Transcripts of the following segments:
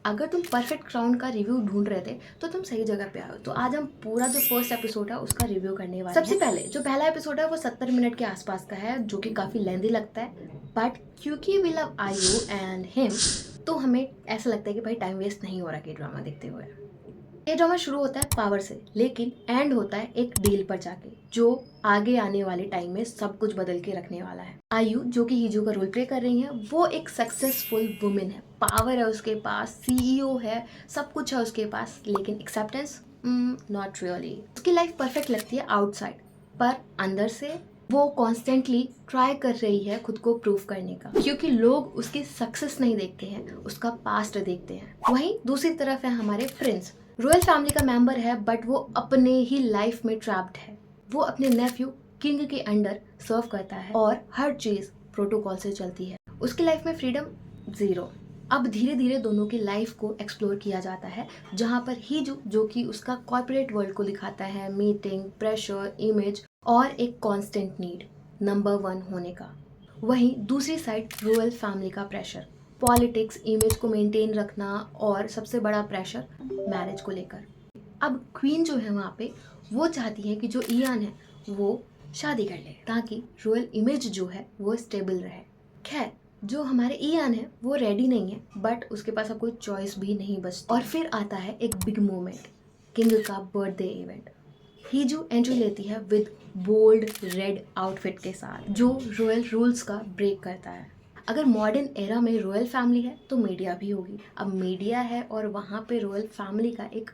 अगर तुम perfect crown का रिव्यू ढूंढ रहे थे तो तुम सही जगह पे आए हो। तो आज हम पूरा जो फर्स्ट एपिसोड है उसका रिव्यू करने वाले हैं। सबसे पहले जो पहला एपिसोड है वो 70 मिनट के आसपास का है, जो कि काफी लेंदी लगता है, बट क्योंकि वी लव आयु एंड हिम तो हमें ऐसा लगता है कि भाई टाइम वेस्ट नहीं हो रहा के ड्रामा देखते हुए। ये ड्रामा शुरू होता है पावर से, लेकिन एंड होता है एक डील पर जाके, जो आगे आने वाले टाइम में सब कुछ बदल के रखने वाला है। आयु जो कि हीजू का रोल प्ले कर रही है, वो एक सक्सेसफुल वुमेन है, पावर है उसके पास, सीईओ है, सब कुछ है उसके पास, लेकिन एक्सेप्टेंस नॉट रियली। उसकी लाइफ परफेक्ट लगती है आउटसाइड, पर अंदर से वो कॉन्स्टेंटली ट्राई कर रही है खुद को प्रूव करने का, क्योंकि लोग उसकी सक्सेस नहीं देखते हैं, उसका पास्ट देखते हैं। वहीं दूसरी तरफ है हमारे प्रिंस, रॉयल फैमिली का मेंबर है, बट वो अपने ही लाइफ में ट्रैप्ड है। वो अपने नेफ्यू किंग के अंडर सर्व करता है और हर चीज प्रोटोकॉल से चलती है। उसकी लाइफ में फ्रीडम जीरो। अब धीरे धीरे दोनों की लाइफ को एक्सप्लोर किया जाता है, जहाँ पर हीजू जो कि उसका कॉर्पोरेट वर्ल्ड को दिखाता है, मीटिंग, प्रेशर, इमेज और एक कांस्टेंट नीड नंबर 1 होने का। वहीं दूसरी साइड रॉयल फैमिली का प्रेशर, पॉलिटिक्स, इमेज को मेंटेन रखना और सबसे बड़ा प्रेशर मैरिज को लेकर। अब क्वीन जो है वहाँ पे वो चाहती है कि जो इयान है वो शादी कर ले, ताकि रॉयल इमेज जो है वो स्टेबल रहे। खैर, जो हमारे इयान है वो रेडी नहीं है, बट उसके पास अब कोई चॉइस भी नहीं बचती। और फिर आता है एक बिग मोमेंट, किंग का बर्थडे इवेंट। हीजू एंट्री लेती है विद बोल्ड रेड आउटफिट के साथ, जो रॉयल रूल्स का ब्रेक करता है। अगर मॉडर्न एरा में रॉयल फैमिली है तो मीडिया भी होगी। अब मीडिया है और वहाँ पे रॉयल फैमिली का एक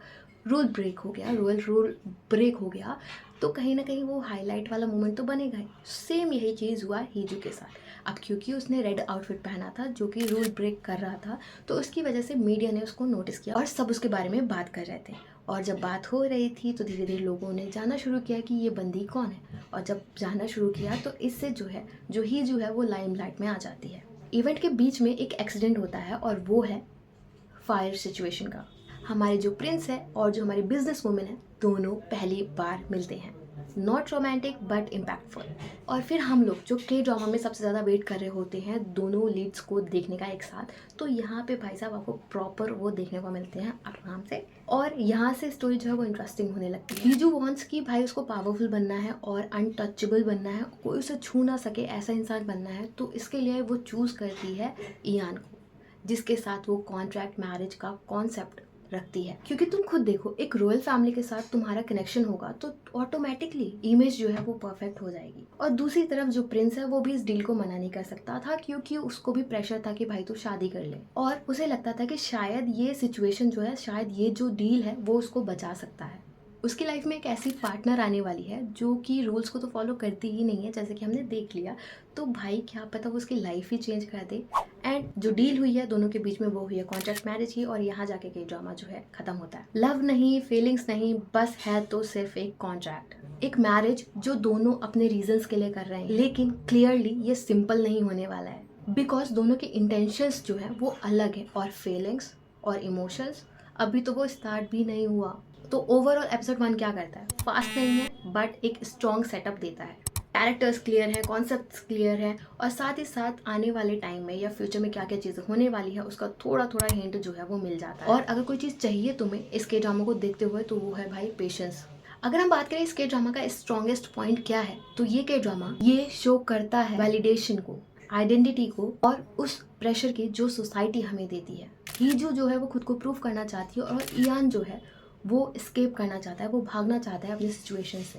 रूल ब्रेक हो गया, रॉयल रूल ब्रेक हो गया, तो कहीं ना कहीं वो हाईलाइट वाला मोमेंट तो बनेगा ही। सेम यही चीज़ हुआ हीजू के साथ। अब क्योंकि उसने रेड आउटफिट पहना था जो कि रूल ब्रेक कर रहा था, तो उसकी वजह से मीडिया ने उसको नोटिस किया और सब उसके बारे में बात कर रहे थे। और जब बात हो रही थी तो धीरे धीरे लोगों ने जानना शुरू किया कि ये बंदी कौन है। और जब जानना शुरू किया तो इससे जो हीजू है वो लाइमलाइट में आ जाती है। इवेंट के बीच में एक एक्सीडेंट होता है और वो है फायर सिचुएशन का। हमारे जो प्रिंस है और जो हमारी बिजनेस वुमेन है दोनों पहली बार मिलते हैं। Not romantic but impactful. और फिर हम लोग जो के ड्रामा में सबसे ज़्यादा वेट कर रहे होते हैं दोनों लीड्स को देखने का एक साथ, तो यहाँ पे भाई साहब आपको प्रॉपर वो देखने को मिलते हैं आराम से। और यहाँ से स्टोरी जो है वो इंटरेस्टिंग होने लगती है। हीजू वॉन्ट्स कि भाई उसको पावरफुल बनना है और अनटचेबल बनना है, कोई उसे छू ना सके ऐसा इंसान बनना है। तो इसके लिए वो चूज़ करती है इयान को, जिसके साथ वो कॉन्ट्रैक्ट मैरिज का कॉन्सेप्ट रखती है। क्योंकि तुम खुद देखो, एक रॉयल फैमिली के साथ तुम्हारा कनेक्शन होगा तो ऑटोमेटिकली इमेज जो है वो परफेक्ट हो जाएगी। और दूसरी तरफ जो प्रिंस है वो भी इस डील को मना नहीं कर सकता था, क्योंकि उसको भी प्रेशर था कि भाई तू शादी कर ले, और उसे लगता था कि शायद ये सिचुएशन जो है, शायद ये जो डील है वो उसको बचा सकता है। उसकी लाइफ में एक ऐसी पार्टनर आने वाली है जो कि रूल्स को तो फॉलो करती ही नहीं है, जैसे कि हमने देख लिया। तो भाई क्या पता वो उसकी लाइफ ही चेंज कर दे। एंड जो डील हुई है दोनों के बीच में वो हुई है कॉन्ट्रैक्ट मैरिज ही, और यहाँ जाके के ड्रामा जो है खत्म होता है। लव नहीं, फीलिंग्स नहीं, बस है तो सिर्फ एक कॉन्ट्रैक्ट, एक मैरिज जो दोनों अपने रीजंस के लिए कर रहे हैं। लेकिन क्लियरली ये सिंपल नहीं होने वाला है, बिकॉज दोनों के इंटेंशंस जो है वो अलग है, और फीलिंग्स और इमोशंस अभी तो वो स्टार्ट भी नहीं हुआ। तो ओवरऑल एपिसोड 1 क्या करता है, फास्ट नहीं है बट एक स्ट्रॉन्ग सेटअप देता है। कैरेक्टर्स क्लियर है, कॉन्सेप्ट्स क्लियर है, और साथ ही साथ आने वाले टाइम में या फ्यूचर में क्या क्या चीज़ें होने वाली है उसका थोड़ा थोड़ा हिंट जो है वो मिल जाता है। और अगर कोई चीज़ चाहिए तुम्हें इस के ड्रामा को देखते हुए तो वो है भाई पेशेंस। अगर हम बात करें इस के ड्रामा का स्ट्रॉन्गेस्ट पॉइंट क्या है, तो ये के ड्रामा ये शो करता है वैलिडेशन को, आइडेंटिटी को, और उस प्रेशर की जो सोसाइटी हमें देती है। हीजू जो है वो खुद को प्रूव करना चाहती है, और इयान जो है वो स्केप करना चाहता है, वो भागना चाहता है अपनी सिचुएशन से।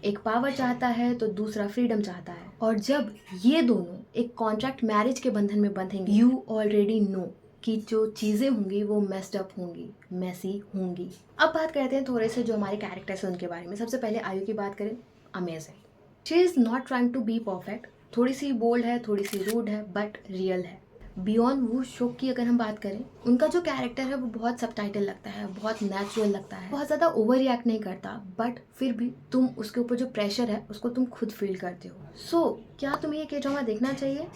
एक पावर चाहता है तो दूसरा फ्रीडम चाहता है। और जब ये दोनों एक कॉन्ट्रैक्ट मैरिज के बंधन में बंधेंगे, यू ऑलरेडी नो कि जो चीज़ें होंगी वो मेस्ड अप होंगी, मेसी होंगी। अब बात करते हैं थोड़े से जो हमारे कैरेक्टर्स हैं उनके बारे में। सबसे पहले आयु की बात करें, amazing. She is not trying to be perfect, थोड़ी सी बोल्ड है, थोड़ी सी रूड है, बट रियल है। बियॉन्ड वो शो की अगर हम बात करें, उनका जो कैरेक्टर है वो बहुत सबटाइटल लगता है, बहुत नेचुरल लगता है, बहुत ज़्यादा ओवर रिएक्ट नहीं करता, बट फिर भी तुम उसके ऊपर जो प्रेशर है उसको तुम खुद फील करते हो। सो क्या तुम्हें ये के ड्रामा देखना चाहिए?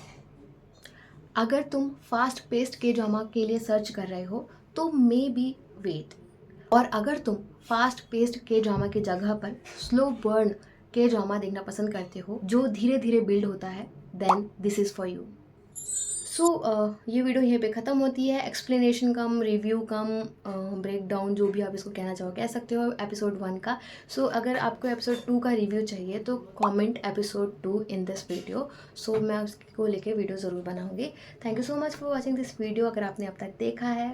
अगर तुम फास्ट पेस्ड के ड्रामा के लिए सर्च कर रहे हो तो मे बी वेट। और अगर तुम फास्ट पेस्ड के ड्रामा की जगह पर स्लो बर्न के ड्रामा देखना पसंद करते हो जो धीरे धीरे बिल्ड होता है, then this is for you. So ये वीडियो यहीं पे ख़त्म होती है। Explanation cum, review cum, breakdown जो भी आप इसको कहना चाहो कह सकते हो एपिसोड 1 का। सो अगर आपको एपिसोड 2 का रिव्यू चाहिए तो comment episode 2 in this video. So मैं उसको लेके वीडियो ज़रूर बनाऊंगी। Thank you so much for watching this video. अगर आपने अब तक देखा है